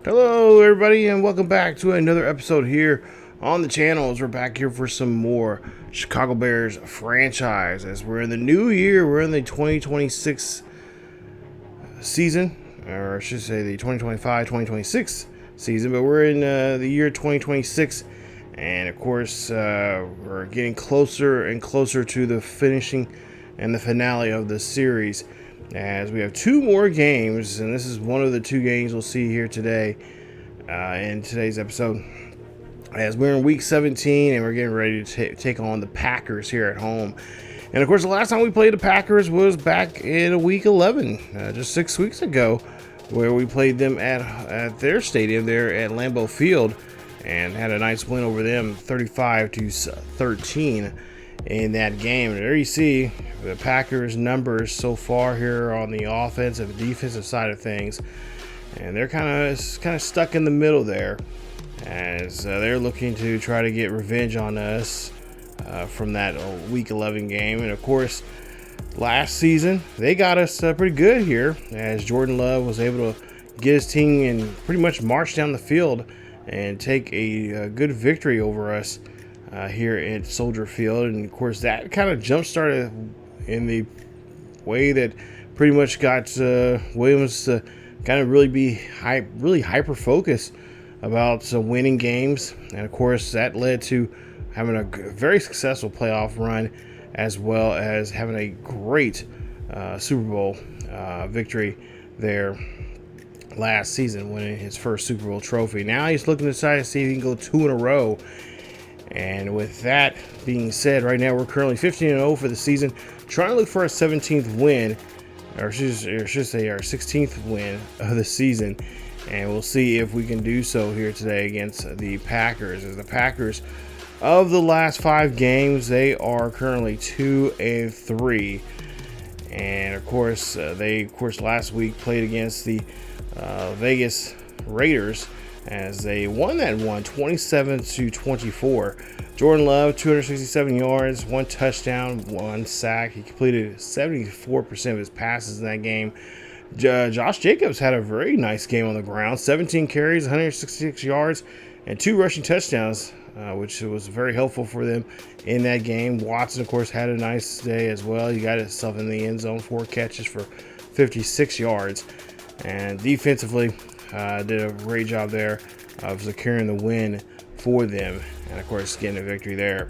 Hello everybody and welcome back to another episode here on the channel as we're back here for some more Chicago Bears franchise as we're in the new year. We're in the 2026 season, or I should say the 2025-2026 season, but we're in the year 2026, and of course we're getting closer and closer to the finishing and the finale of the series, as we have two more games, and this is one of the two games we'll see here today in today's episode, as we're in week 17 and we're getting ready to take on the Packers here at home. And of course, the last time we played the Packers was back in week 11, just 6 weeks ago, where we played them at their stadium there at Lambeau Field and had a nice win over them, 35-13 in that game. And there you see the Packers' numbers so far here on the offensive and defensive side of things, and they're kind of stuck in the middle there, as they're looking to try to get revenge on us from that week 11 game. And of course, last season they got us pretty good here, as Jordan Love was able to get his team and pretty much march down the field and take a good victory over us here at Soldier Field. And of course, that kind of jump started in the way that pretty much got Williams to kind of really be hyper focused about winning games. And of course, that led to having a very successful playoff run, as well as having a great Super Bowl victory there last season, winning his first Super Bowl trophy. Now he's looking to try to see if he can go 2 in a row. And with that being said, right now we're currently 15-0 for the season, trying to look for our 17th win, or I should say our 16th win of the season. And we'll see if we can do so here today against the Packers. As the Packers, of the last 5 games, they are currently 2-3. And of course, they last week played against the Vegas Raiders, as they won that one 27-24. Jordan Love, 267 yards, 1 touchdown, 1 sack. He completed 74% of his passes in that game. Josh Jacobs had a very nice game on the ground, 17 carries, 166 yards, and 2 rushing touchdowns, which was very helpful for them in that game. Watson, of course, had a nice day as well. He got himself in the end zone, 4 catches for 56 yards. And defensively, did a great job there of securing the win for them, and of course getting a victory there.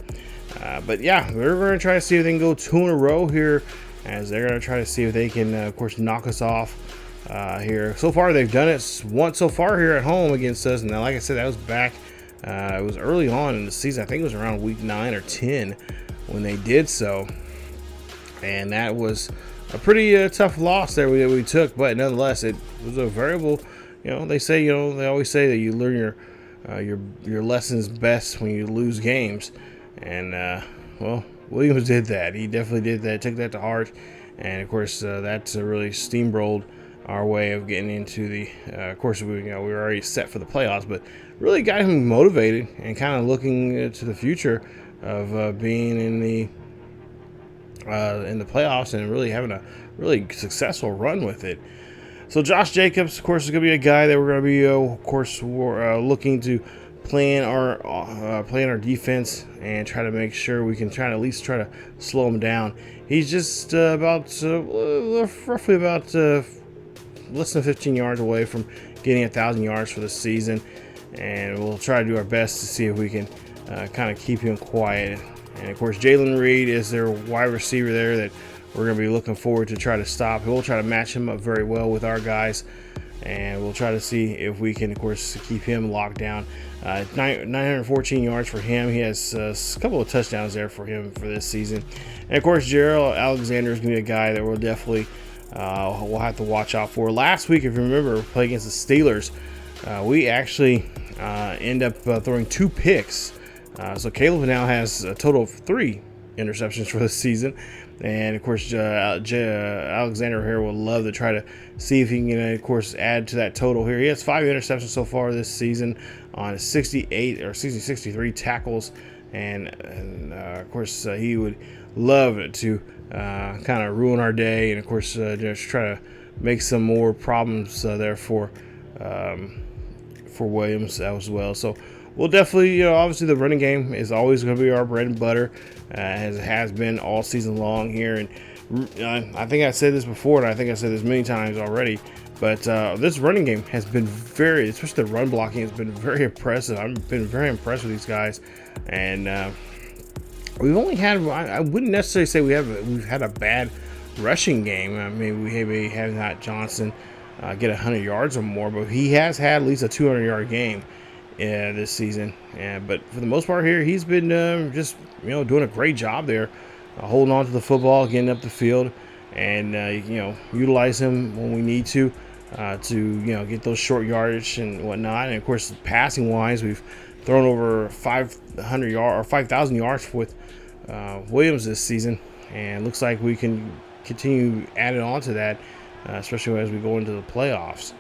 But yeah, we're going to try to see if they can go 2 in a row here, as they're going to try to see if they can of course knock us off here. So far they've done it once so far here at home against us, and like I said, that was back it was early on in the season. I think it was around week 9 or 10 when they did so, and that was a pretty tough loss there that we took, but nonetheless it was a variable. They always say that you learn your lessons best when you lose games, and well, Williams did that. He definitely did that. Took that to heart, and of course that's really steamrolled our way of getting into the. Of course, we were already set for the playoffs, but really got him motivated and kind of looking to the future of being in the playoffs and really having a really successful run with it. So Josh Jacobs, of course, is going to be a guy that we're going to be, of course, looking to plan our defense and try to make sure we can at least try to slow him down. He's just roughly about less than 15 yards away from getting 1,000 yards for the season, and we'll try to do our best to see if we can kind of keep him quiet. And of course, Jalen Reed is their wide receiver there that we're going to be looking forward to try to stop. We'll try to match him up very well with our guys, and we'll try to see if we can, of course, keep him locked down. 914 yards for him. He has a couple of touchdowns there for him for this season. And of course, Jaire Alexander is going to be a guy that we'll definitely we'll have to watch out for. Last week, if you remember, we played against the Steelers. We actually end up throwing 2 picks. So Caleb now has a total of 3 interceptions for the season. And of course, Alexander here will love to try to see if he can, of course, add to that total here. He has 5 interceptions so far this season on 63 tackles, and of course, he would love to kind of ruin our day, and of course, just try to make some more problems there for for Williams as well. So we'll definitely, you know, obviously the running game is always going to be our bread and butter, as it has been all season long here. And I think I said this before, and I think I said this many times already, but this running game has been very, especially the run blocking, has been very impressive. I've been very impressed with these guys, and we've only had, I wouldn't necessarily say we've had a bad rushing game. I mean, we maybe have not Johnson get 100 yards or more, but he has had at least a 200-yard game this season. But for the most part here, he's been just, you know, doing a great job there, holding on to the football, getting up the field, and you know, utilize him when we need to you know, get those short yardage and whatnot. And of course, passing wise, we've thrown over 500 yards or 5,000 yards with Williams this season, and it looks like we can continue adding on to that, especially as we go into the playoffs.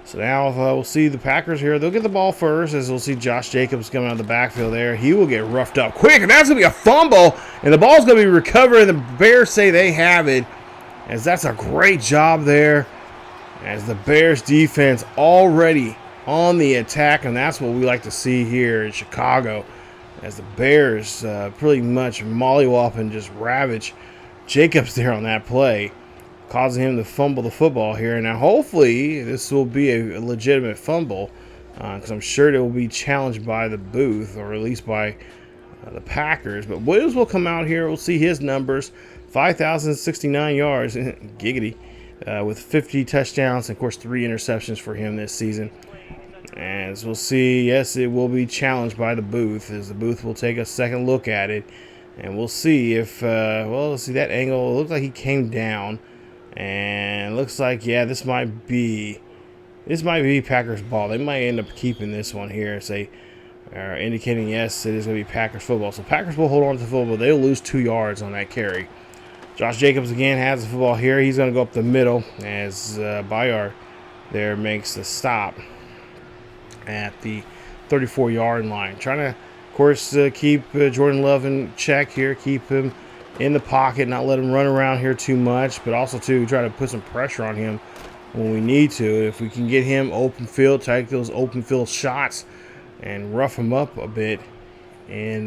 So now we'll see the Packers here. They'll get the ball first, as we'll see Josh Jacobs coming out of the backfield there. He will get roughed up quick, and that's going to be a fumble, and the ball's going to be recovered, and the Bears say they have it, as that's a great job there, as the Bears defense already on the attack, and that's what we like to see here in Chicago, as the Bears pretty much mollywop and just ravage Jacobs there on that play, causing him to fumble the football here. Now, hopefully, this will be a legitimate fumble, because I'm sure it will be challenged by the booth, or at least by the Packers. But Williams will come out here. We'll see his numbers: 5,069 yards, giggity, with 50 touchdowns, and of course 3 interceptions for him this season. As we'll see, yes, it will be challenged by the booth, as the booth will take a second look at it, and we'll see if, well, let's see that angle. It looks like he came down. And looks like, yeah, this might be Packers ball. They might end up keeping this one here, as they are indicating, yes, it is going to be Packers football. So Packers will hold on to the football. They'll lose 2 yards on that carry. Josh Jacobs again has the football here. He's going to go up the middle, as Bayard there makes the stop at the 34-yard line. Trying to, of course, keep Jordan Love in check here, keep him in the pocket, not let him run around here too much, but also to try to put some pressure on him when we need to. If we can get him open field, take those open field shots and rough him up a bit in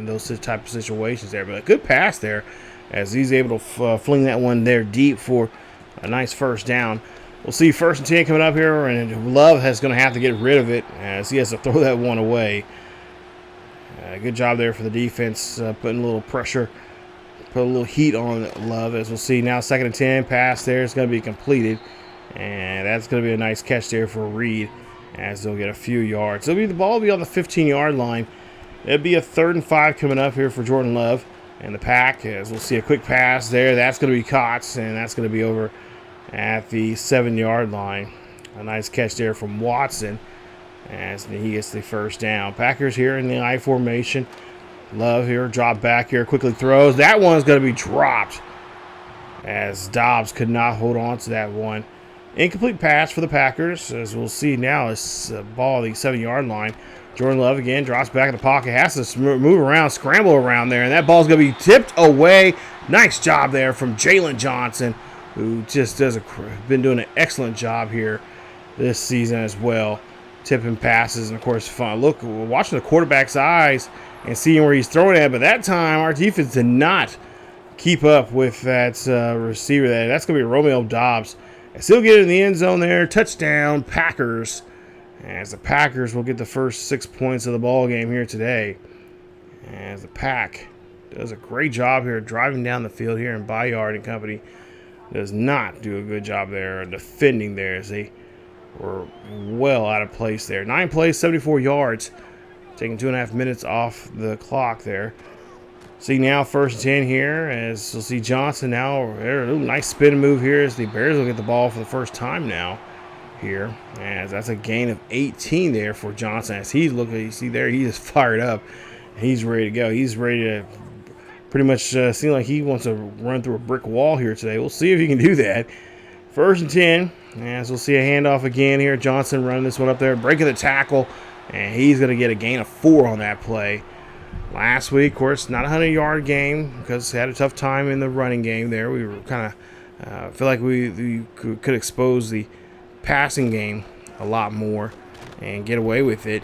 those type of situations there. But a good pass there, as he's able to fling that one there deep for a nice first down. We'll see 1st and 10 coming up here, and Love is going to have to get rid of it, as he has to throw that one away. Good job there for the defense, putting a little pressure, put a little heat on Love, as we'll see now. 2nd and 10, pass there is going to be completed, and that's going to be a nice catch there for Reed, as they'll get a few yards. The ball will be on the 15-yard line. It'll be a 3rd and 5 coming up here for Jordan Love and the Pack, as we'll see a quick pass there. That's going to be caught, and that's going to be over at the 7-yard line. A nice catch there from Watson, as he gets the first down. Packers here in the I formation. Love here, drop back here, quickly throws. That one's going to be dropped, as Dobbs could not hold on to that one. Incomplete pass for the Packers, as we'll see now. It's a ball at the 7-yard line. Jordan Love again drops back in the pocket, has to move around, scramble around there, and that ball's going to be tipped away. Nice job there from Jalen Johnson, who just been doing an excellent job here this season as well, tipping passes. And of course, look, we're watching the quarterback's eyes and seeing where he's throwing at, but that time our defense did not keep up with that receiver. That's going to be Romeo Dobbs. And still get it in the end zone there. Touchdown, Packers. As the Packers will get the first 6 points of the ball game here today. As the Pack does a great job here driving down the field here, and Bayard and company does not do a good job there defending there, as they were well out of place there. 9 plays, 74 yards. Taking 2.5 minutes off the clock there. See now 1st and 10 here, as we'll see Johnson now. Nice spin move here, as the Bears will get the ball for the first time now here. As that's a gain of 18 there for Johnson. As he's looking, you see there, he is fired up. He's ready to go. He's ready to pretty much seem like he wants to run through a brick wall here today. We'll see if he can do that. 1st and 10, as we'll see a handoff again here. Johnson running this one up there, breaking the tackle. And he's going to get a gain of 4 on that play. Last week, of course, not a 100-yard game, because he had a tough time in the running game there. We were kind of feel like we could expose the passing game a lot more. and get away with it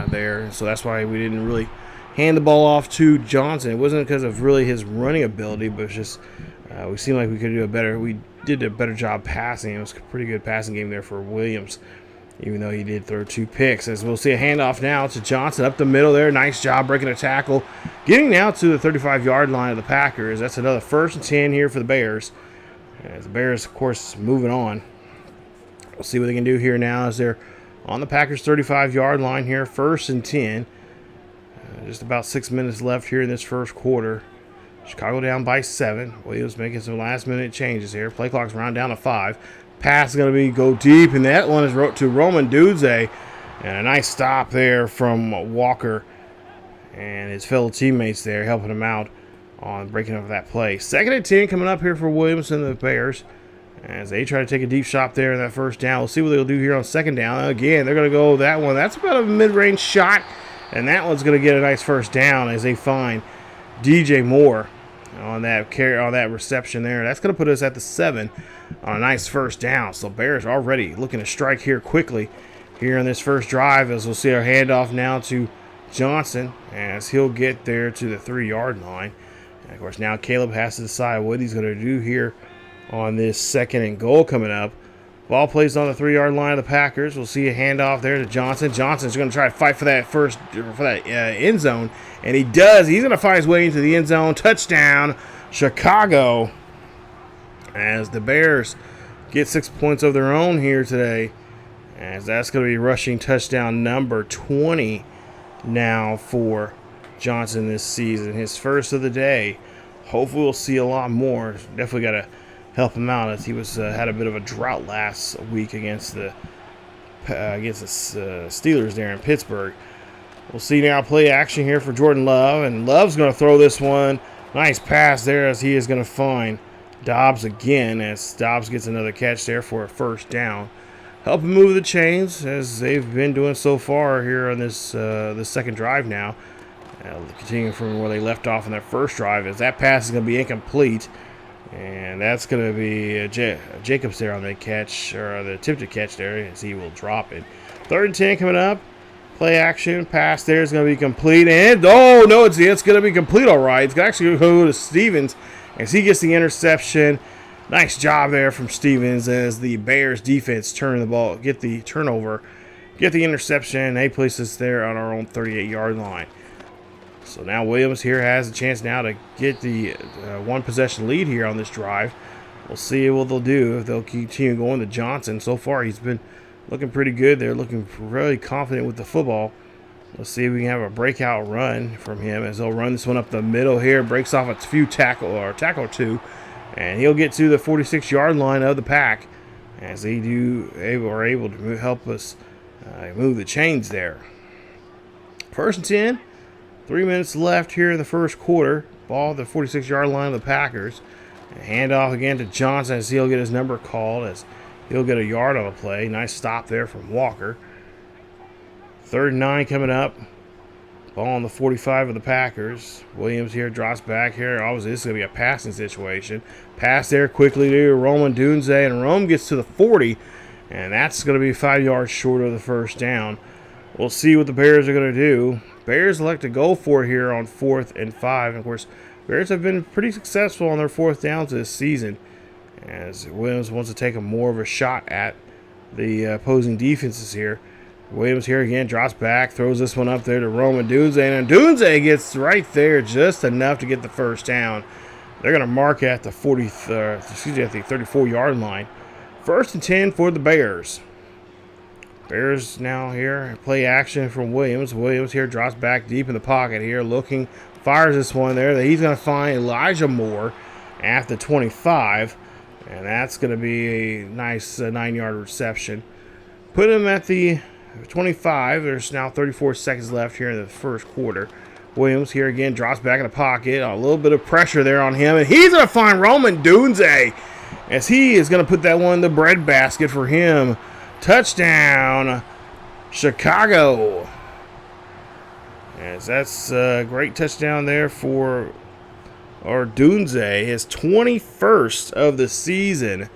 there. So that's why we didn't really hand the ball off to Johnson. It wasn't because of really his running ability, but it's just we seemed like we could do a better. We did a better job passing. It was a pretty good passing game there for Williams, even though he did throw 2 picks. As we'll see a handoff now to Johnson up the middle there. Nice job breaking a tackle. Getting now to the 35-yard line of the Packers. That's another 1st and 10 here for the Bears. As the Bears, of course, moving on. We'll see what they can do here now as they're on the Packers' 35-yard line here. 1st and 10. Just about 6 minutes left here in this first quarter. Chicago down by 7. Williams making some last-minute changes here. Play clock's round down to 5. Pass is going to go deep, and that one is to Roman Dunze. And a nice stop there from Walker and his fellow teammates there, helping him out on breaking up that play. 2nd and 10 coming up here for Williams and the Bears as they try to take a deep shot there in that 1st down. We'll see what they'll do here on 2nd down. Again, they're going to go that one. That's about a mid-range shot, and that one's going to get a nice 1st down as they find DJ Moore on that reception there. That's going to put us at the 7 on a nice 1st down. So Bears already looking to strike here quickly here on this first drive, as we'll see our handoff now to Johnson as he'll get there to the 3-yard line. And of course, now Caleb has to decide what he's going to do here on this 2nd and goal coming up. Ball placed on the 3-yard line of the Packers. We'll see a handoff there to Johnson. Johnson's going to try to fight for that end zone, and he does. He's going to find his way into the end zone. Touchdown, Chicago, as the Bears get 6 points of their own here today, as that's going to be rushing touchdown number 20 now for Johnson this season. His 1st of the day. Hopefully we'll see a lot more. Definitely got to help him out as he had a bit of a drought last week against the Steelers there in Pittsburgh. We'll see now play action here for Jordan Love, and Love's going to throw this one. Nice pass there as he is going to find Dobbs again, as Dobbs gets another catch there for a 1st down. Help him move the chains as they've been doing so far here on this 2nd drive now. Continuing from where they left off in their 1st drive, as that pass is going to be incomplete. And that's going to be Jacobs there on the catch, or the attempted catch there, as he will drop it. 3rd and 10 coming up. Play action. Pass there is going to be complete. And, oh, no, it's going to be complete all right. It's going to actually go to Stevens as he gets the interception. Nice job there from Stevens as the Bears defense turn the ball, get the turnover, get the interception. They place us there on our own 38-yard line. So now Williams here has a chance now to get the 1-possession lead here on this drive. We'll see what they'll do if they'll continue going to Johnson. So far, he's been looking pretty good. They're looking really confident with the football. Let's see if we can have a breakout run from him as they'll run this one up the middle here. Breaks off a few tackle or two, and he'll get to the 46-yard line of the pack as they are able to help us move the chains there. 1st and 10. 3 minutes left here in the 1st quarter. Ball at the 46-yard line of the Packers. And handoff again to Johnson as he'll get his number called, as he'll get a yard on the play. Nice stop there from Walker. 3rd and 9 coming up. Ball on the 45 of the Packers. Williams here drops back here. Obviously, this is going to be a passing situation. Pass there quickly to Roman Dunze, and Rome gets to the 40. And that's going to be 5 yards short of the 1st down. We'll see what the Bears are going to do. Bears elect to go for it here on 4th and 5. And of course, Bears have been pretty successful on their 4th downs this season, as Williams wants to take more of a shot at the opposing defenses here. Williams here again drops back, throws this one up there to Roman Dunze, and Dunze gets right there just enough to get the 1st down. They're going to mark at the 34-yard line. 1st and 10 for the Bears. Bears now here, play action from Williams. Williams here drops back deep in the pocket here, looking, fires this one there that he's going to find Elijah Moore at the 25, and that's going to be a nice 9-yard reception. Put him at the 25. There's now 34 seconds left here in the 1st quarter. Williams here again drops back in the pocket. A little bit of pressure there on him, and he's going to find Roman Dunze as he is going to put that one in the breadbasket for him. Touchdown, Chicago. As that's a great touchdown there for Dunze, his 21st of the season,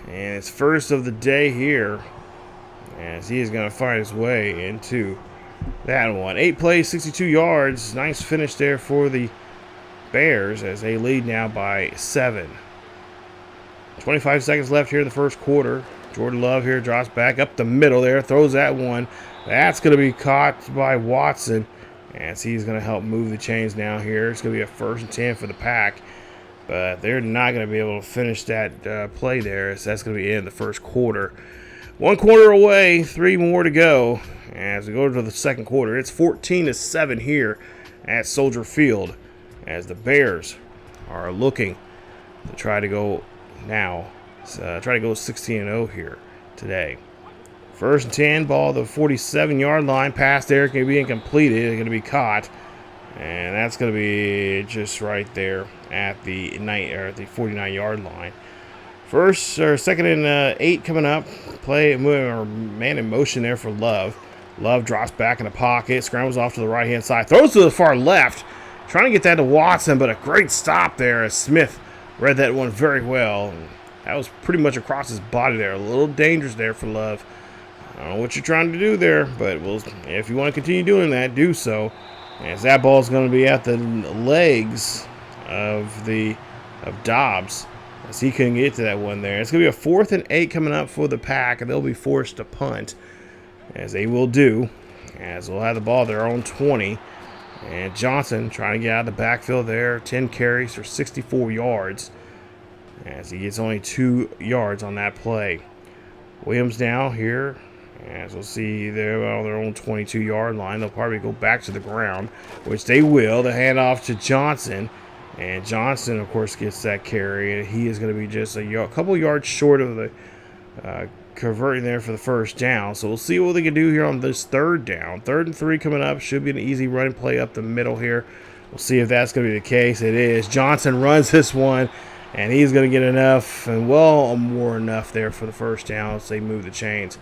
and his 1st of the day here. as he is going to find his way into that one. 8 plays, 62 yards. Nice finish there for the Bears as they lead now by 7. 25 seconds left here in the first quarter. Jordan Love here drops back up the middle there, throws that one. That's going to be caught by Watson as he's going to help move the chains now here. It's going to be a 1st and 10 for the Pack, but they're not going to be able to finish that play there, so that's going to be in the first quarter. 1 quarter away, 3 more to go as we go to the second quarter. It's 14-7 here at Soldier Field as the Bears are looking to try to go now. Try to go 16-0 here today. 1st and 10, ball the 47-yard line. Pass there going to be incomplete. It's going to be caught, and that's going to be just right there at the 49-yard line. 2nd and 8 coming up. Play or man in motion there for Love. Love drops back in the pocket, scrambles off to the right-hand side, throws to the far left, trying to get that to Watson, but a great stop there as Smith read that one very well. That was pretty much across his body there. A little dangerous there for Love. I don't know what you're trying to do there, but if you want to continue doing that, do so. As that ball is going to be at the legs of Dobbs, as he couldn't get to that one there. It's going to be a 4th and 8 coming up for the Pack, and they'll be forced to punt, as they will do, as we'll have the ball at their own 20. And Johnson trying to get out of the backfield there. 10 carries for 64 yards. As he gets only 2 yards on that play. Williams now here, as we'll see they're on their own 22-yard line. They'll probably go back to the ground, which they will. The handoff to Johnson, and Johnson, of course, gets that carry, and he is going to be just a couple yards short of the converting there for the 1st down. So we'll see what they can do here on this 3rd down. 3rd and 3 coming up. Should be an easy running play up the middle here. We'll see if that's going to be the case. It is. Johnson runs this one, and he's going to get enough, and well, more enough there for the 1st down as they move the chains.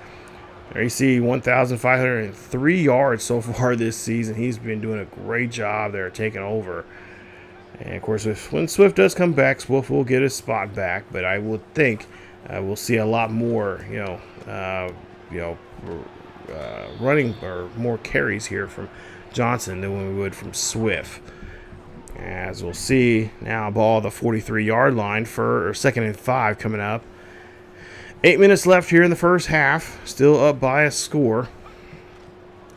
There you see 1,503 yards so far this season. He's been doing a great job there taking over. And, of course, when Swift does come back, Swift will get his spot back, but I would think we'll see a lot more, running or more carries here from Johnson than we would from Swift. As we'll see now, ball the 43-yard line for 2nd and 5 coming up. 8 minutes left here in the first half. Still up by a score.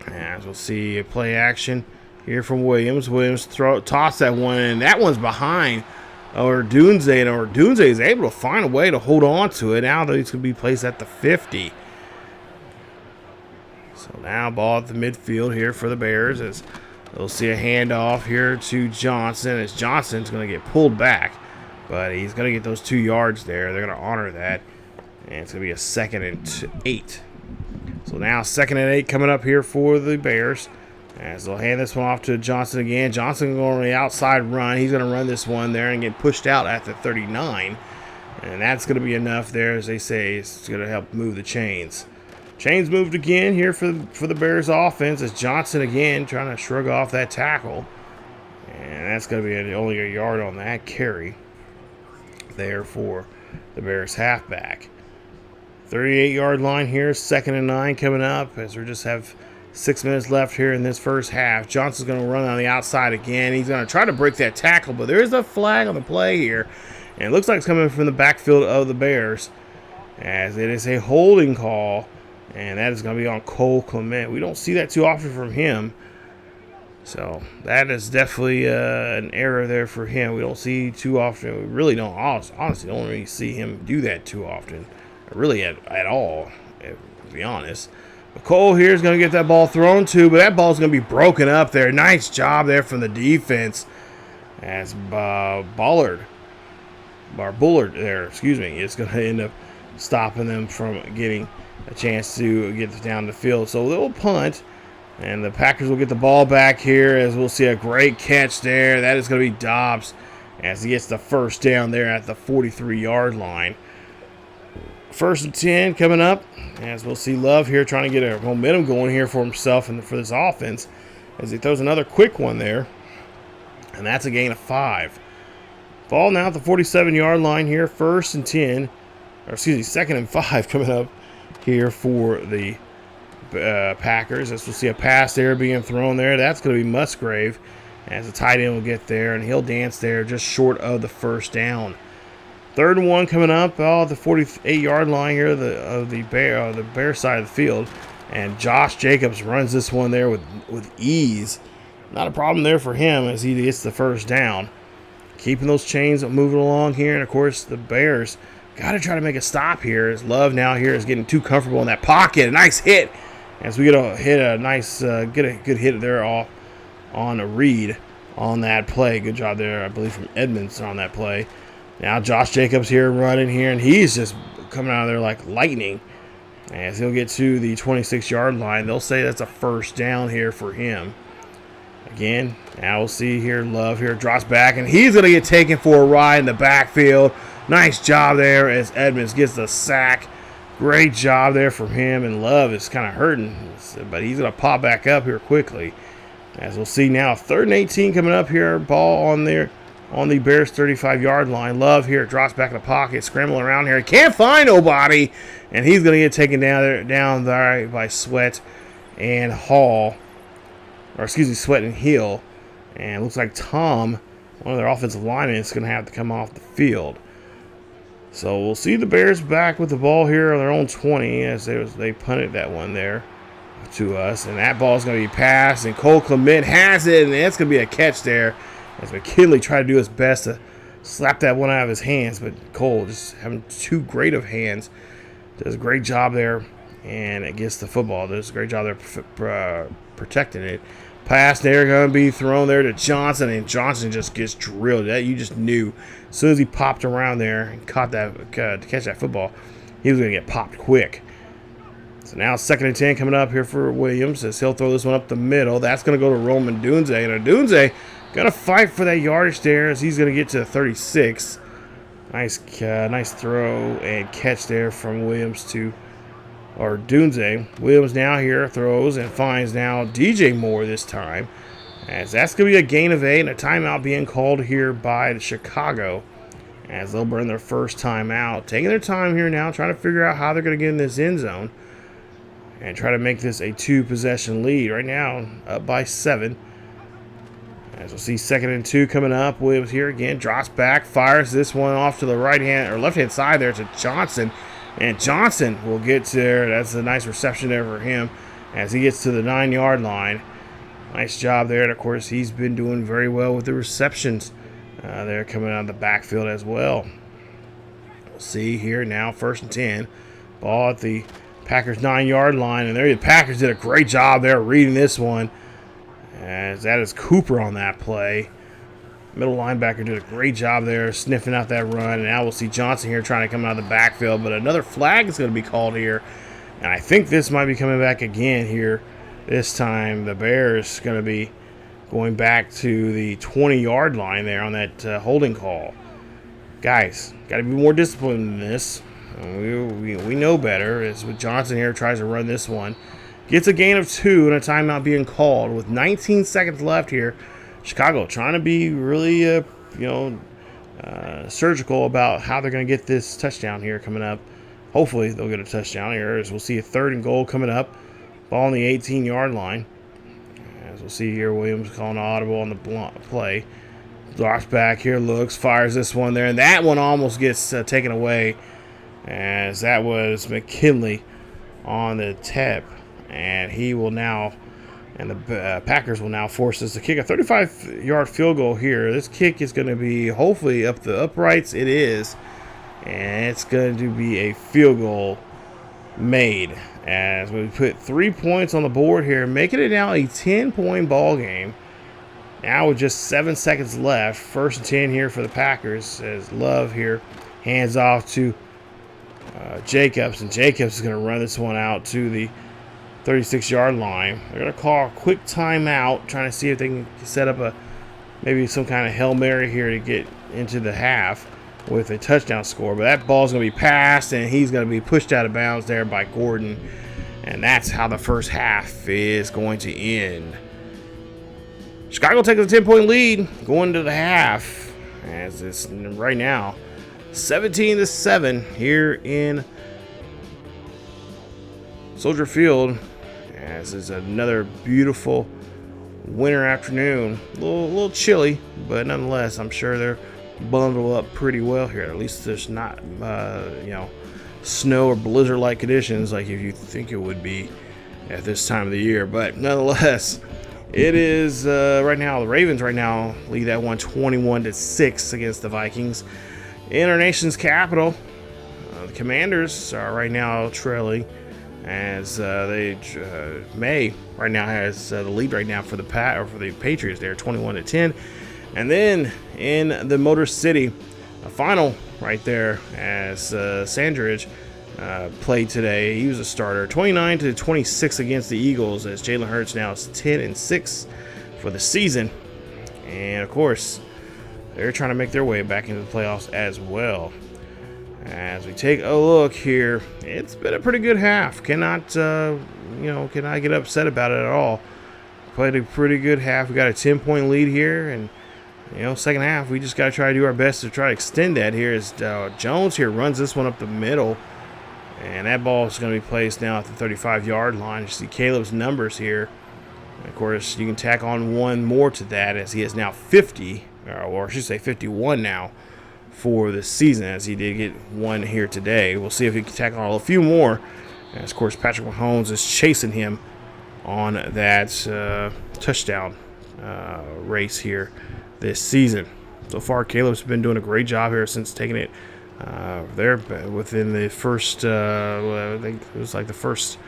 As we'll see a play action here from Williams. Williams toss that one, and that one's behind Ordunze, and Ordunze is able to find a way to hold on to it. Now that he's going to be placed at the 50. So now ball at the midfield here for the Bears as we'll see a handoff here to Johnson as Johnson's going to get pulled back, but he's going to get those 2 yards there. They're going to honor that, and it's going to be a 2nd and 8. So now 2nd and 8 coming up here for the Bears as they'll hand this one off to Johnson again. Johnson going on the outside run. He's going to run this one there and get pushed out at the 39, and that's going to be enough there, as they say. It's going to help move the chains. Chains moved again here for the Bears offense as Johnson again trying to shrug off that tackle. And that's going to be only a yard on that carry there for the Bears halfback. 38-yard line here, 2nd and 9 coming up as we just have 6 minutes left here in this first half. Johnson's going to run on the outside again. He's going to try to break that tackle, but there is a flag on the play here. And it looks like it's coming from the backfield of the Bears as it is a holding call. And that is going to be on Cole Clement. We don't see that too often from him. So that is definitely an error there for him. We don't see too often. We really don't, honestly, don't really see him do that too often. Really at all, to be honest. But Cole here is going to get that ball thrown to, but that ball is going to be broken up there. Nice job there from the defense as Bullard there, is going to end up stopping them from getting a chance to get down the field. So they'll punt, and the Packers will get the ball back here as we'll see a great catch there. That is going to be Dobbs as he gets the 1st down there at the 43-yard line. 1st and 10 coming up as we'll see Love here trying to get a momentum going here for himself and for this offense as he throws another quick one there, and that's a gain of 5. Ball now at the 47-yard line here. 2nd and 5 coming up here for the Packers. As we'll see a pass there being thrown there. That's going to be Musgrave. As the tight end will get there, and he'll dance there just short of the first down. 3rd and 1 coming up, the 48-yard line here of the Bear side of the field. And Josh Jacobs runs this one there with ease. Not a problem there for him as he gets the first down. Keeping those chains moving along here. And, of course, the Bears got to try to make a stop here. As Love now here is getting too comfortable in that pocket. A nice hit as we get a good hit there off on a read on that play. Good job there, I believe, from Edmonds on that play. Now Josh Jacobs here running here, and he's just coming out of there like lightning. As he'll get to the 26-yard line, they'll say that's a first down here for him. Again, now we'll see here, Love here drops back, and he's going to get taken for a ride in the backfield. Nice job there as Edmonds gets the sack. Great job there from him, and Love is kind of hurting, but he's going to pop back up here quickly. As we'll see now, 3rd and 18 coming up here, ball on there. On the Bears 35-yard line. Love here drops back in the pocket, scrambling around here. He can't find nobody, and he's going to get taken down there by Sweat and Hall. Or excuse me, Sweat and Hill. And it looks like Tom, one of their offensive linemen, is going to have to come off the field. So we'll see the Bears back with the ball here on their own 20 as they punted that one there to us. And that ball is going to be passed, and Cole Clement has it, and it's going to be a catch there. As McKinley tried to do his best to slap that one out of his hands, but Cole just having too great of hands. Does a great job there, and it gets the football. Does a great job there protecting it. Pass there going to be thrown there to Johnson, and Johnson just gets drilled. That you just knew as soon as he popped around there and caught that to catch that football, he was going to get popped quick. So now 2nd and 10 coming up here for Williams as he'll throw this one up the middle. That's going to go to Roman Dunze, and Dunze going to fight for that yardage there as he's going to get to 36. Nice throw and catch there from Williams or Dunze. Williams now here throws and finds now DJ Moore this time. As that's going to be a gain of 8 and a timeout being called here by Chicago. As they'll burn their first timeout. Taking their time here now, trying to figure out how they're going to get in this end zone. And try to make this a 2-possession lead. Right now, up by 7. As we'll see 2nd and 2 coming up. Williams here again, drops back, fires this one off to the left-hand side there to Johnson. And Johnson will get there. That's a nice reception there for him as he gets to the 9-yard line. Nice job there. And, of course, he's been doing very well with the receptions there coming out of the backfield as well. We'll see here now, 1st and 10. Ball at the Packers 9-yard line. And there the Packers did a great job there reading this one. As that is Cooper on that play. Middle linebacker did a great job there sniffing out that run. And now we'll see Johnson here trying to come out of the backfield. But another flag is going to be called here. And I think this might be coming back again here. This time the Bears going to be going back to the 20-yard line there on that holding call. Guys, got to be more disciplined than this. We know better. As with Johnson here tries to run this one. Gets a gain of 2 and a timeout being called with 19 seconds left here. Chicago trying to be really, surgical about how they're going to get this touchdown here coming up. Hopefully they'll get a touchdown here as we'll see a 3rd and goal coming up. Ball on the 18-yard line. As we'll see here, Williams calling audible on the play. Drops back here, looks, fires this one there. And that one almost gets taken away as that was McKinley on the tip. And he will now, and the Packers will now force us to kick a 35-yard field goal here. This kick is going to be hopefully up the uprights. It is. And it's going to be a field goal made. As we put 3 points on the board here, making it now a 10-point ball game. Now with just 7 seconds left. 1st and 10 here for the Packers. As Love here hands off to Jacobs. And Jacobs is going to run this one out to the 36-yard line. They're going to call a quick timeout, trying to see if they can set up maybe some kind of Hail Mary here to get into the half with a touchdown score. But that ball's going to be passed, and he's going to be pushed out of bounds there by Gordon. And that's how the first half is going to end. Chicago taking a 10-point lead going to the half. As it's right now 17-7 here in Soldier Field As is another beautiful winter afternoon. A little chilly, but nonetheless, I'm sure they're bundled up pretty well here. At least there's not, snow or blizzard-like conditions like if you think it would be at this time of the year. But nonetheless, it is right now. The Ravens right now lead that one 21-6 against the Vikings in our nation's capital. The Commanders are right now trailing, as May right now has the lead right now for the Patriots. They're 21-10, and then in the Motor City, a final right there as Sandridge played today. He was a starter, 29-26 against the Eagles, as Jalen Hurts now is 10-6 for the season, and of course they're trying to make their way back into the playoffs as well. As we take a look here, it's been a pretty good half. Cannot get upset about it at all. Played a pretty good half. We got a 10-point lead here, and second half we just got to try to do our best to try to extend that. Here is Jones here runs this one up the middle, and that ball is going to be placed now at the 35-yard line. You see Caleb's numbers here. And of course, you can tack on one more to that, as he is now 50, or I should say 51 now, for the season, as he did get one here today. We'll see if he can tackle a few more. As of course, Patrick Mahomes is chasing him on that touchdown race here this season. So far, Caleb's been doing a great job here since taking it there within the first. I think it was like the first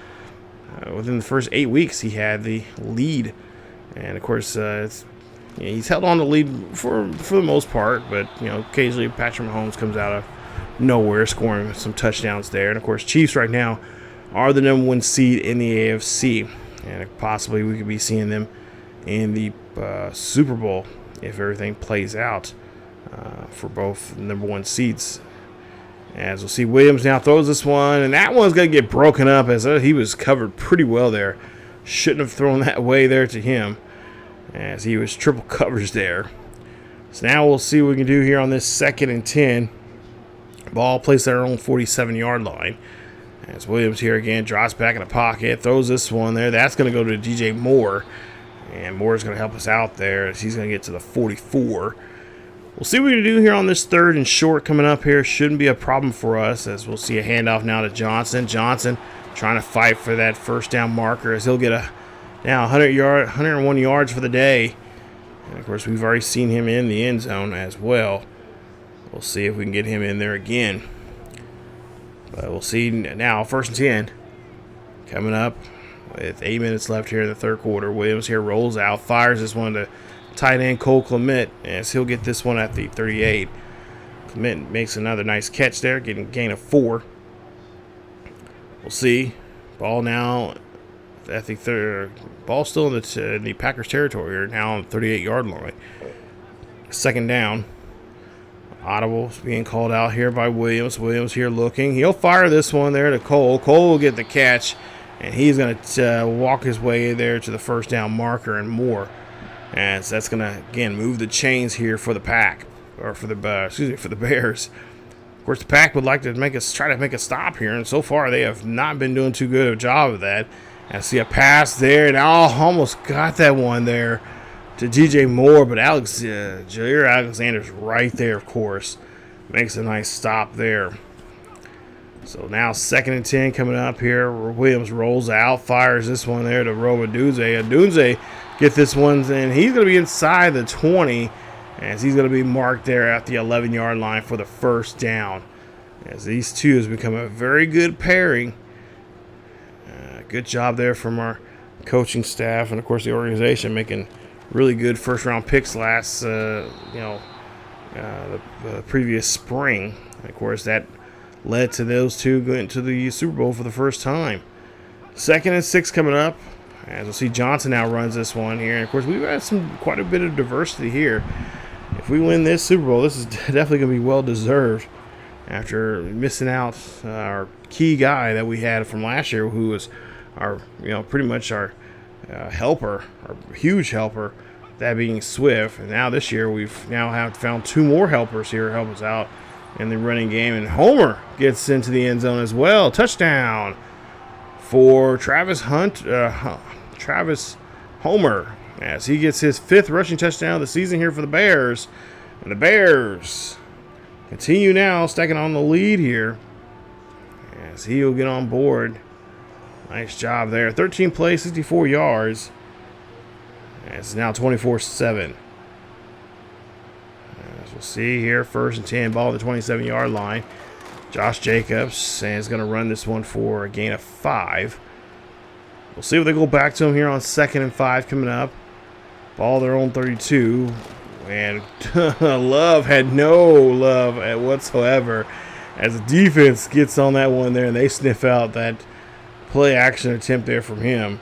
within the first 8 weeks he had the lead, and of course he's held on the lead for the most part, but occasionally Patrick Mahomes comes out of nowhere scoring some touchdowns there. And of course, Chiefs right now are the #1 seed in the AFC, and possibly we could be seeing them in the Super Bowl if everything plays out for both #1 seeds. As we'll see, Williams now throws this one, and that one's going to get broken up, as he was covered pretty well there. Shouldn't have thrown that way there to him, as he was triple coverage there. So now we'll see what we can do here on this 2nd and 10. Ball placed at our own 47-yard line. As Williams here again drops back in the pocket, throws this one there. That's going to go to DJ Moore. And Moore's going to help us out there, as he's going to get to the 44. We'll see what we're going to do here on this 3rd and short coming up here. Shouldn't be a problem for us, as we'll see a handoff now to Johnson. Johnson trying to fight for that first down marker, as he'll get now 101 yards for the day. And of course, we've already seen him in the end zone as well. We'll see if we can get him in there again. But we'll see now, 1st and 10 coming up with 8 minutes left here in the 3rd quarter. Williams here rolls out, fires this one to tight end Cole Clement, as he'll get this one at the 38. Clement makes another nice catch there, getting a gain of 4. We'll see. Ball now at the third. Ball still in the Packers territory here, now on the 38-yard line. 2nd down. Audible being called out here by Williams. Williams here looking. He'll fire this one there to Cole. Cole will get the catch, and he's going to walk his way there to the first down marker and more. As that's going to, again, move the chains here for the Pack, or for the Bears. Of course, the Pack would like to try to make a stop here, and so far they have not been doing too good a job of that. I see a pass there, and almost got that one there to DJ Moore, but Jaire Alexander's right there, of course. Makes a nice stop there. So now 2nd and 10 coming up here. Williams rolls out, fires this one there to Roma Dunze. Dunze get this one, and he's going to be inside the 20, as he's going to be marked there at the 11-yard line for the first down. As these two has become a very good pairing. Good job there from our coaching staff, and of course the organization, making really good first-round picks last, the previous spring. And of course, that led to those two going to the Super Bowl for the first time. 2nd and 6 coming up. As we'll see, Johnson now runs this one here. And of course, we've had quite a bit of diversity here. If we win this Super Bowl, this is definitely going to be well-deserved after missing out our key guy that we had from last year, who was our, pretty much our helper, our huge helper, that being Swift. And now this year, we've found 2 more helpers here to help us out in the running game. And Homer gets into the end zone as well. Touchdown for Travis Homer, as he gets his 5th rushing touchdown of the season here for the Bears. And the Bears continue now stacking on the lead here as he will get on board. Nice job there. 13 plays, 64 yards. It's now 24-7. As we'll see here, 1st and 10, ball at the 27-yard line. Josh Jacobs is going to run this one for a gain of 5. We'll see if they go back to him here on 2nd and 5 coming up. Ball their own 32. And Love had no love whatsoever as the defense gets on that one there and they sniff out that play action attempt there from him.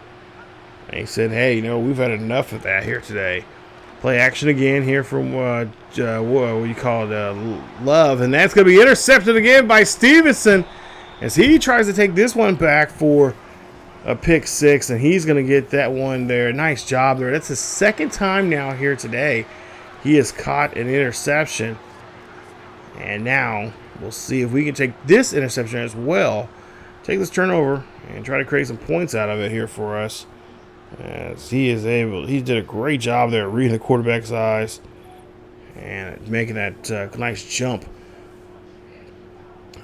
And he said, hey, we've had enough of that here today. Play action again here from what you call it, Love. And that's going to be intercepted again by Stevenson as he tries to take this one back for a pick 6. And he's going to get that one there. Nice job there. That's the 2nd time now here today he has caught an interception. And now we'll see if we can take this interception as well. Take this turnover and try to create some points out of it here for us. As he did a great job there reading the quarterback's eyes and making that nice jump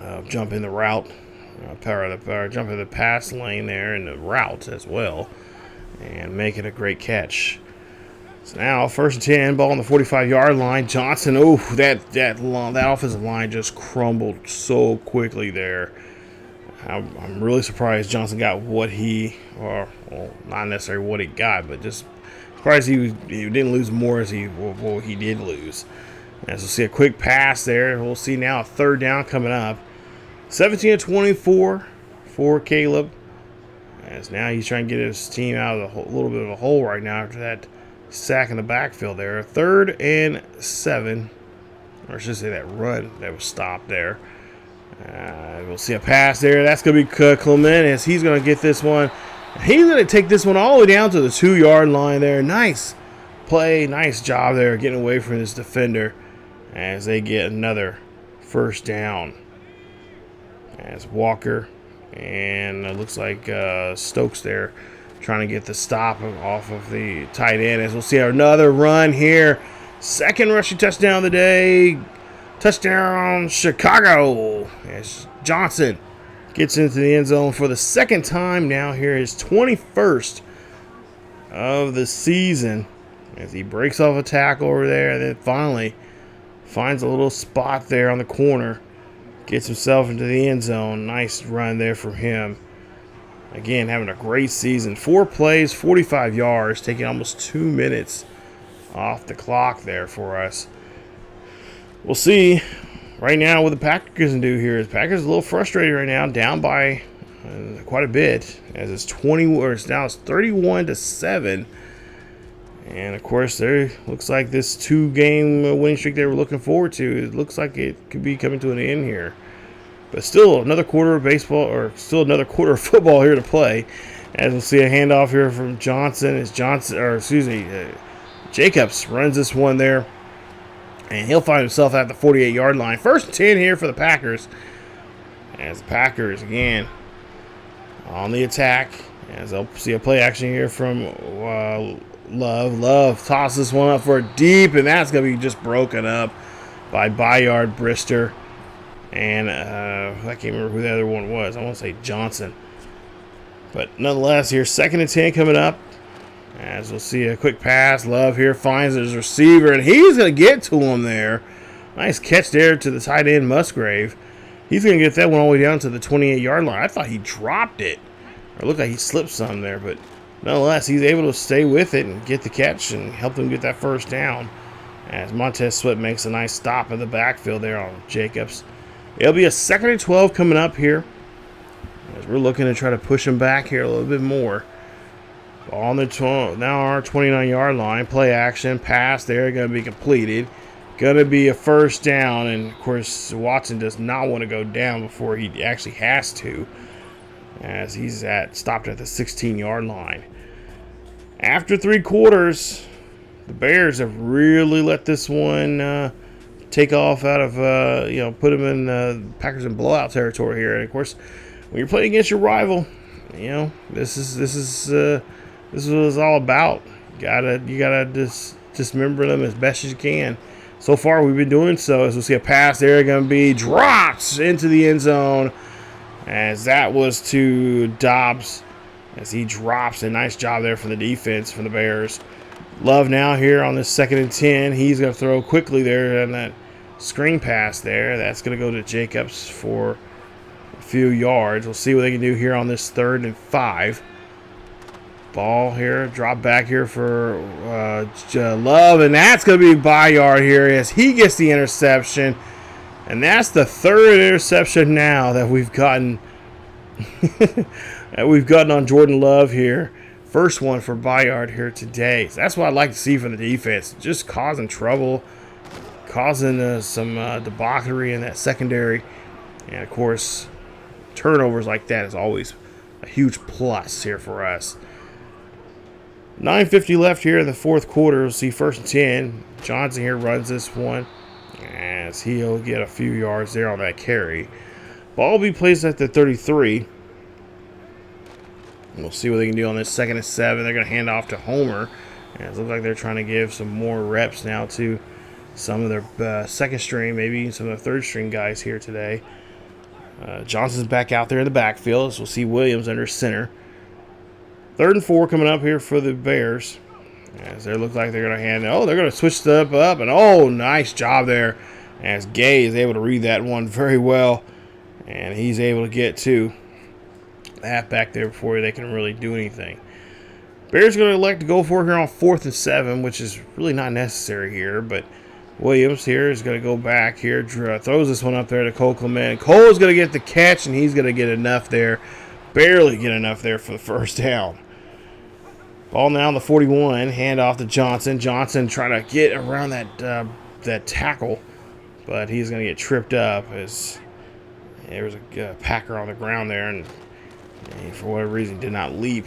in the route, jump in the pass lane there in the route as well, and making a great catch. So now 1st and 10, ball on the 45-yard line. Johnson, that offensive line just crumbled so quickly there. I'm really surprised Johnson got what not necessarily what he got, but just surprised he didn't lose more as he did lose. As we'll see a quick pass there. We'll see now a 3rd down coming up. 17-24 for Caleb. As now he's trying to get his team out of a little bit of a hole right now after that sack in the backfield there. 3rd and 7. Or I should say that run that was stopped there. We'll see a pass there. That's going to be Clement as he's going to get this one. He's going to take this one all the way down to the 2-yard line there. Nice play. Nice job there getting away from this defender as they get another 1st down. As Walker and it looks like Stokes there trying to get the stop off of the tight end. As we'll see another run here. 2nd rushing touchdown of the day. Touchdown, Chicago, as Johnson gets into the end zone for the 2nd time now. Here his 21st of the season as he breaks off a tackle over there and then finally finds a little spot there on the corner. Gets himself into the end zone. Nice run there from him. Again, having a great season. 4 plays, 45 yards, taking almost 2 minutes off the clock there for us. We'll see right now what the Packers can do here. The Packers are a little frustrated right now, down by quite a bit, as it's 31-7. And of course, there looks like this 2-game winning streak they were looking forward to. It looks like it could be coming to an end here. But still another quarter of baseball, or still another quarter of football here to play. As we'll see a handoff here from Johnson. As Jacobs runs this one there. And he'll find himself at the 48-yard line. 1st and 10 here for the Packers. As the Packers, again, on the attack. As they'll see a play action here from Love. Love tosses one up for a deep, and that's going to be just broken up by Bayard Brister. And I can't remember who the other one was. I want to say Johnson. But nonetheless, here, 2nd and 10 coming up. As we'll see a quick pass. Love here finds his receiver, and he's going to get to him there. Nice catch there to the tight end, Musgrave. He's going to get that one all the way down to the 28-yard line. I thought he dropped it. Or it looked like he slipped some there, but nonetheless, he's able to stay with it and get the catch and help them get that 1st down. As Montez Sweat makes a nice stop in the backfield there on Jacobs. It'll be a 2nd and 12 coming up here. As we're looking to try to push him back here a little bit more. On the now our 29-yard line, play action, pass there, going to be completed. Going to be a 1st down, and of course Watson does not want to go down before he actually has to, as he's stopped at the 16-yard line. After 3 quarters, the Bears have really let this one take off out of put them in Packers in blowout territory here. And of course, when you're playing against your rival, You know, this is what it's all about. You gotta dismember them as best as you can. So far, we've been doing so. As we'll see a pass there, going to be dropped into the end zone, as that was to Dobbs, as he drops. A nice job there from the defense from the Bears. Love now here on this 2nd and 10. He's going to throw quickly there on that screen pass there. That's going to go to Jacobs for a few yards. We'll see what they can do here on this 3rd and 5. Ball here, drop back here for Love, and that's going to be Bayard here as he gets the interception. And that's the 3rd interception now that we've gotten on Jordan Love here. First one for Bayard here today. So that's what I'd like to see from the defense. Just causing trouble, causing some debauchery in that secondary. And, of course, turnovers like that is always a huge plus here for us. 9:50 left here in the 4th quarter. We'll see 1st and 10. Johnson here runs this one as he'll get a few yards there on that carry. Ball will be placed at the 33. We'll see what they can do on this 2nd and 7. They're going to hand off to Homer. And it looks like they're trying to give some more reps now to some of their 2nd string, maybe some of the 3rd string guys here today. Johnson's back out there in the backfield. So we'll see Williams under center. 3rd and 4 coming up here for the Bears. As they look like they're going to they're going to switch stuff up. And, nice job there. As Gay is able to read that one very well. And he's able to get to that back there before they can really do anything. Bears going to elect to go for it here on 4th and 7, which is really not necessary here. But Williams here is going to go back here. Throws this one up there to Cole Clement. Cole's going to get the catch, and he's going to get enough there. Barely get enough there for the 1st down. Ball now on the 41. Hand off to Johnson. Johnson trying to get around that tackle, but he's going to get tripped up as there was a Packer on the ground there, and for whatever reason did not leap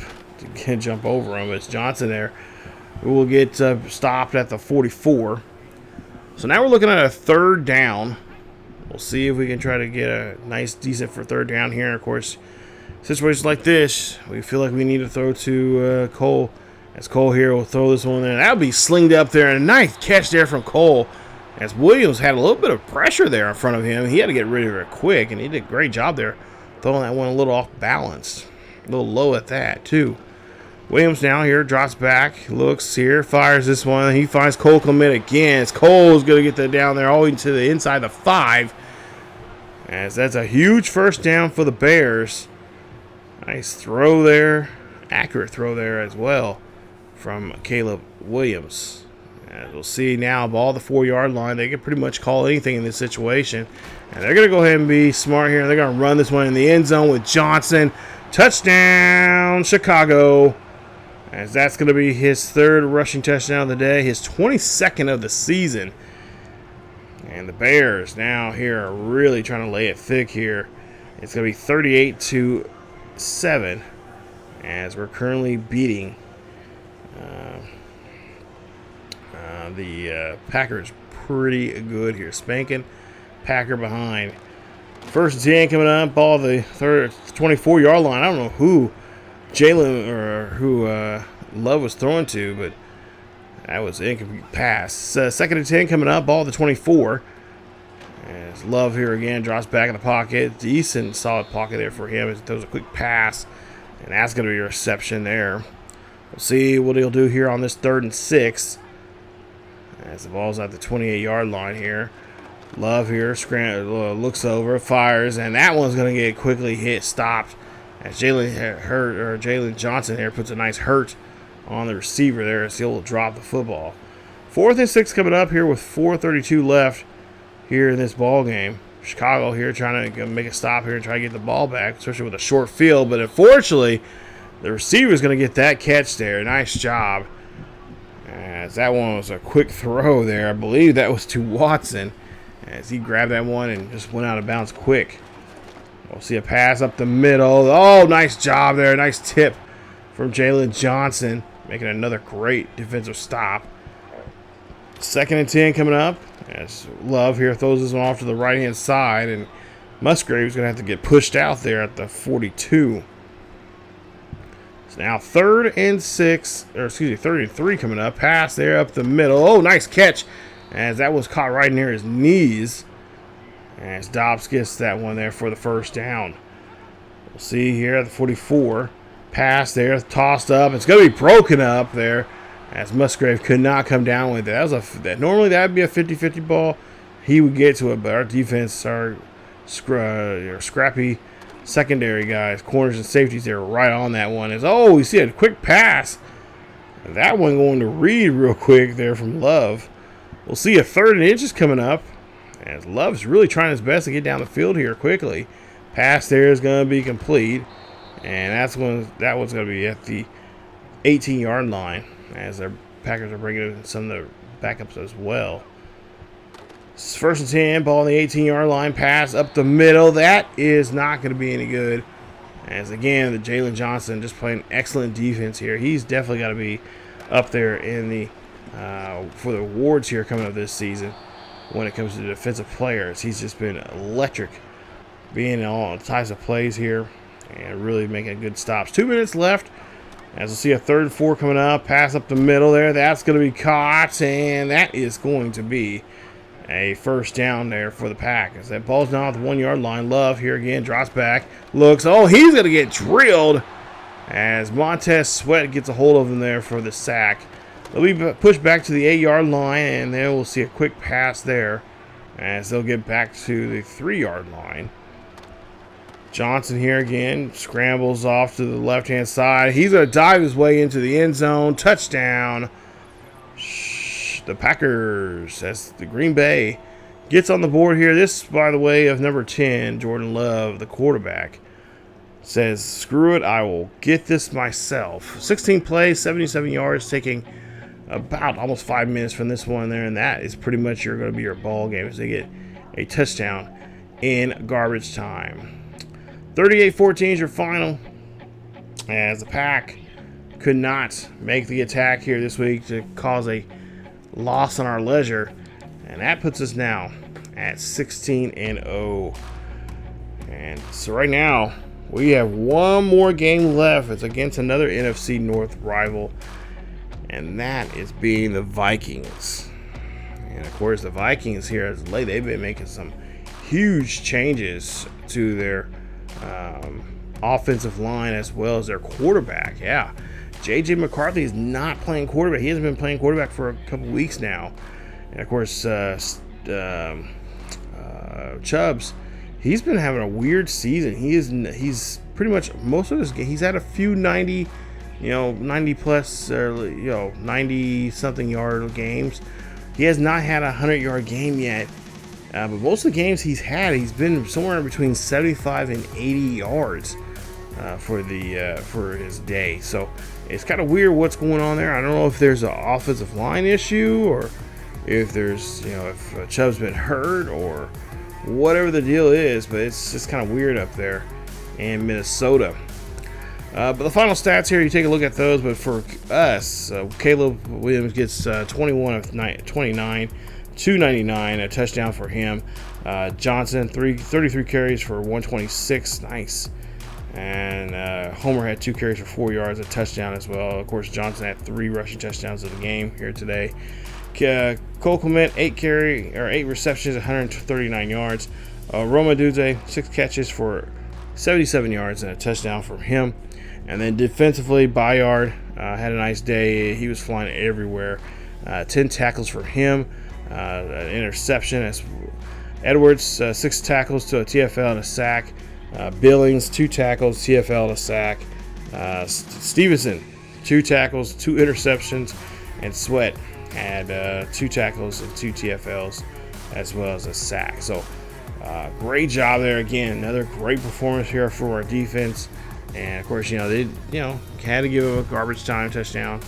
to jump over him. It's Johnson there who will get stopped at the 44. So now we're looking at a 3rd down. We'll see if we can try to get a nice, decent for 3rd down here. Of course, situations like this, we feel like we need to throw to Cole. As Cole here will throw this one there. That'll be slinged up there. And a nice catch there from Cole. As Williams had a little bit of pressure there in front of him. He had to get rid of it quick. And he did a great job there. Throwing that one a little off balance. A little low at that, too. Williams now here drops back. Looks here. Fires this one. He finds Cole Clement again. As Cole's going to get that down there all the way to the inside the 5. As that's a huge 1st down for the Bears. Nice throw there. Accurate throw there as well from Caleb Williams. As we'll see now, ball the 4-yard line. They can pretty much call anything in this situation. And they're going to go ahead and be smart here. They're going to run this one in the end zone with Johnson. Touchdown, Chicago. As that's going to be his 3rd rushing touchdown of the day. His 22nd of the season. And the Bears now here are really trying to lay it thick here. It's going to be 38-7 as we're currently beating the Packers pretty good here. Spanking Packer behind. 1st and 10 coming up. Ball the 24-yard line. I don't know who Jalen or who Love was throwing to, but that was an incomplete pass. 2nd and 10 coming up. Ball the 24. As Love here again drops back in the pocket. Decent, solid pocket there for him. As he throws a quick pass. And that's going to be a reception there. We'll see what he'll do here on this 3rd and 6. As the ball's at the 28-yard line here. Love here looks over, fires, and that one's going to get quickly stopped. As Jalen Johnson here puts a nice hurt on the receiver there as he'll drop the football. 4th and 6 coming up here with 4:32 left here in this ball game. Chicago here trying to make a stop here and try to get the ball back, especially with a short field. But unfortunately, the receiver is going to get that catch there. Nice job. As that one was a quick throw there. I believe that was to Watson. As he grabbed that one and just went out of bounds quick. We'll see a pass up the middle. Oh, nice job there. Nice tip from Jalen Johnson. Making another great defensive stop. 2nd and 10 coming up. As Love here throws this one off to the right-hand side. And Musgrave's going to have to get pushed out there at the 42. So now 3rd and 6, or excuse me, 3rd and 3 coming up. Pass there up the middle. Oh, nice catch, as that was caught right near his knees. As Dobbs gets that one there for the first down. We'll see here at the 44. Pass there, tossed up. It's going to be broken up there, as Musgrave could not come down with it. Normally that would be a 50-50 ball. He would get to it, but our defense, our scrappy secondary guys, corners and safeties, they're right on that one. We see a quick pass. That one going to Reed real quick there from Love. We'll see a 3rd and inches coming up, as Love's really trying his best to get down the field here quickly. Pass there is going to be complete, and that one's going to be at the 18-yard line, as their Packers are bringing in some of the backups as well. 1st and 10, ball on the 18-yard line, pass up the middle. That is not going to be any good. As again, the Jalen Johnson just playing excellent defense here. He's definitely got to be up there in the for the awards here coming up this season when it comes to defensive players. He's just been electric, being in all types of plays here and really making good stops. 2 minutes left. As we'll see a 3rd and 4 coming up, pass up the middle there. That's going to be caught, and that is going to be a first down there for the Pack. As that ball's now at the 1-yard line. Love here again, drops back, looks. Oh, he's going to get drilled as Montez Sweat gets a hold of him there for the sack. They'll be pushed back to the 8-yard line, and then we'll see a quick pass there as they'll get back to the 3-yard line. Johnson here again, scrambles off to the left-hand side. He's going to dive his way into the end zone. Touchdown. The Packers, as the Green Bay gets on the board here. This, by the way, of number 10, Jordan Love, the quarterback, says, screw it, I will get this myself. 16 plays, 77 yards, taking about almost 5 minutes from this one there, and that is pretty much going to be your ball game as they get a touchdown in garbage time. 38-14 is your final, as the Pack could not make the attack here this week to cause a loss on our leisure, and that puts us now at 16-0. And so right now we have one more game left. It's against another NFC North rival, and that is being the Vikings. And of course, the Vikings here as late, they've been making some huge changes to their offensive line as well as their quarterback. Yeah, J.J. McCarthy is not playing quarterback. He hasn't been playing quarterback for a couple weeks now. And of course, Chubbs, he's been having a weird season. He's pretty much most of his game. He's had a few 90 plus, 90 something yard games. He has not had a 100-yard game yet. But most of the games he's had, he's been somewhere between 75 and 80 yards for his day. So it's kind of weird what's going on there. I don't know if there's an offensive line issue or if there's, if Chubb's been hurt or whatever the deal is, but it's just kind of weird up there in Minnesota. But the final stats here, you take a look at those. But for us, Caleb Williams gets 21 of 29, 299, a touchdown for him. Johnson, 33 carries for 126, nice. And Homer had 2 carries for 4 yards, a touchdown as well. Of course, Johnson had 3 rushing touchdowns of the game here today. Cole Clement, 8 receptions, 139 yards. Roma Duze, 6 catches for 77 yards and a touchdown from him. And then defensively, Bayard had a nice day. He was flying everywhere. 10 tackles for him, an interception. As Edwards, 6 tackles to a TFL and a sack. Billings, 2 tackles, TFL and a sack. Stevenson, 2 tackles, 2 interceptions. And Sweat had 2 tackles and 2 TFLs as well as a sack. So great job there again. Another great performance here for our defense. And of course, they had to give him a garbage time touchdown.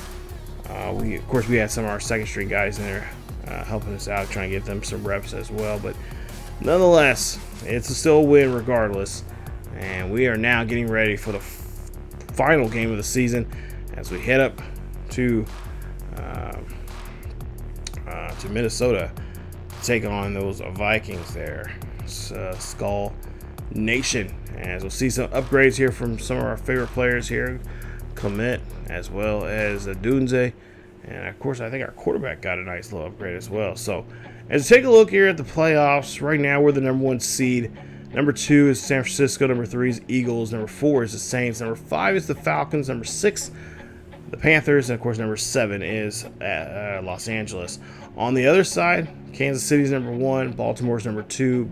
We had some of our second string guys in there helping us out, trying to get them some reps as well. But nonetheless, it's still a win regardless. And we are now getting ready for the final game of the season as we head up to Minnesota to take on those Vikings there. Skull Nation. As we'll see some upgrades here from some of our favorite players here. Clement, as well as Dunze. And of course, I think our quarterback got a nice little upgrade as well. So, as we take a look here at the playoffs, right now we're the #1 seed. Number 2 is San Francisco. Number 3 is Eagles. Number 4 is the Saints. Number 5 is the Falcons. Number 6, the Panthers. And of course, number 7 is Los Angeles. On the other side, Kansas City's number 1. Baltimore's number 2.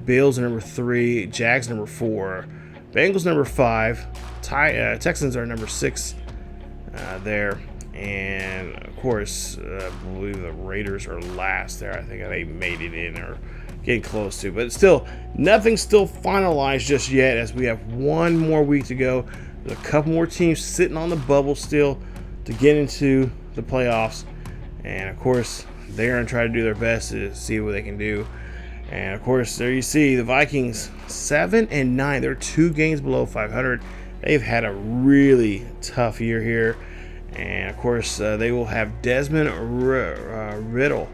Bills are number 3. Jags number 4. Bengals number 5. Texans are number 6 there. And of course, I believe the Raiders are last there. I think they made it in or getting close to. But still, nothing's still finalized just yet, as we have one more week to go. There's a couple more teams sitting on the bubble still to get into the playoffs. And of course, they're going to try to do their best to see what they can do. And of course, there you see the Vikings 7-9. They're 2 games below 500. They've had a really tough year here. And of course, they will have Desmond Riddle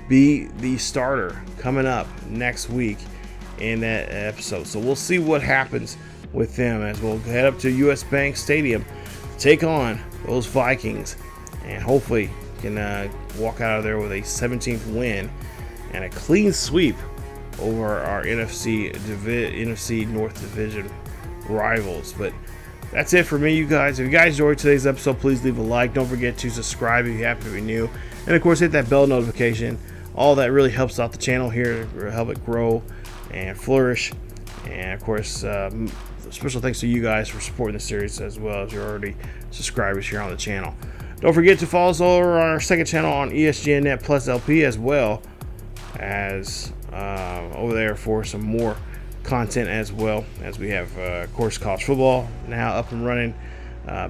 be the starter coming up next week in that episode. So we'll see what happens with them as we'll head up to US Bank Stadium, take on those Vikings, and hopefully can walk out of there with a 17th win and a clean sweep over our NFC North Division rivals. But that's it for me, you guys. If you guys enjoyed today's episode, please leave a like. Don't forget to subscribe if you happen to be new. And of course, hit that bell notification. All that really helps out the channel here to help it grow and flourish. And of course, special thanks to you guys for supporting the series, as well as you're already subscribers here on the channel. Don't forget to follow us over on our second channel on ESGNet Plus LP, as well as over there for some more content, as well as we have of course college football now up and running,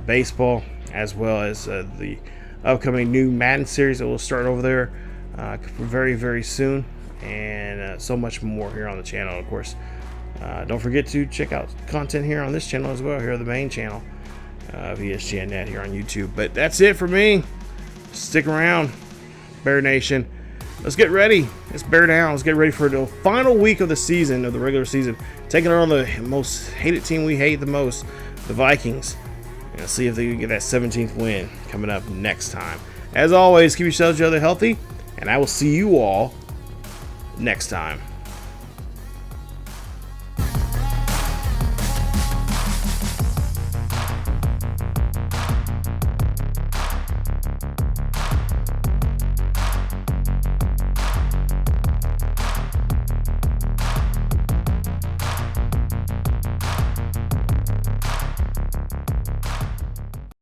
baseball, as well as the upcoming new Madden series that will start over there very, very soon, and so much more here on the channel. Of course, don't forget to check out content here on this channel as well, here on the main channel of ESGNet here on YouTube. But that's it for me. Stick around, Bear Nation. Let's get ready. Let's bear down. Let's get ready for the final week of the season, of the regular season, taking on the most hated team we hate the most, the Vikings. And see if they can get that 17th win coming up next time. As always, keep yourselves each other healthy, and I will see you all next time.